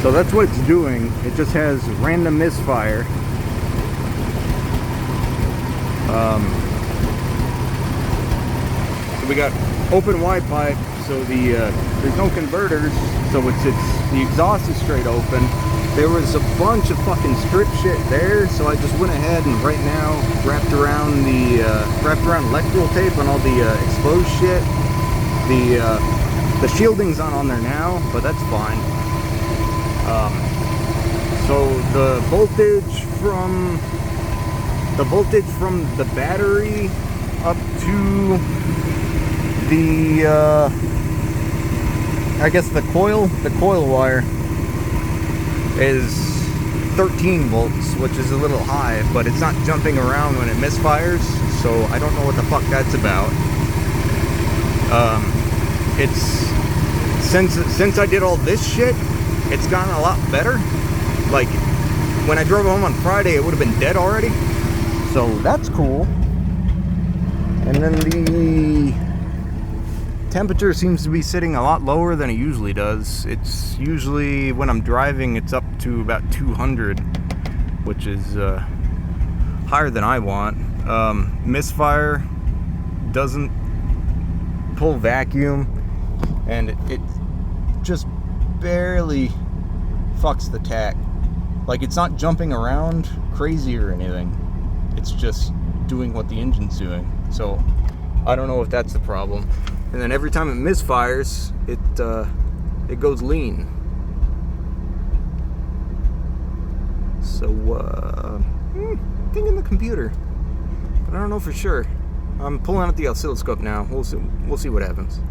So that's what it's doing. It just has random misfire. So we got open wide pipe, so there's no converters, so the exhaust is straight open. There was a bunch of fucking strip shit there, so I just went ahead and right now wrapped around electrical tape on all the exposed shit. The shielding's not on there now, but that's fine. So the voltage from the battery up to the I guess the coil wire is 13 volts, which is a little high, but it's not jumping around when it misfires, so I don't know what the fuck that's about. It's since I did all this shit, it's gotten a lot better. Like when I drove home on Friday, it would have been dead already, so that's cool. And then the temperature seems to be sitting a lot lower than it usually does. It's usually, when I'm driving, it's up to about 200, which is higher than I want. Misfire doesn't pull vacuum, and it just barely fucks the tach. Like, it's not jumping around crazy or anything. It's just doing what the engine's doing. So I don't know if that's the problem. And then every time it misfires, it goes lean. So thing in the computer, but I don't know for sure. I'm pulling out the oscilloscope now. We'll see what happens.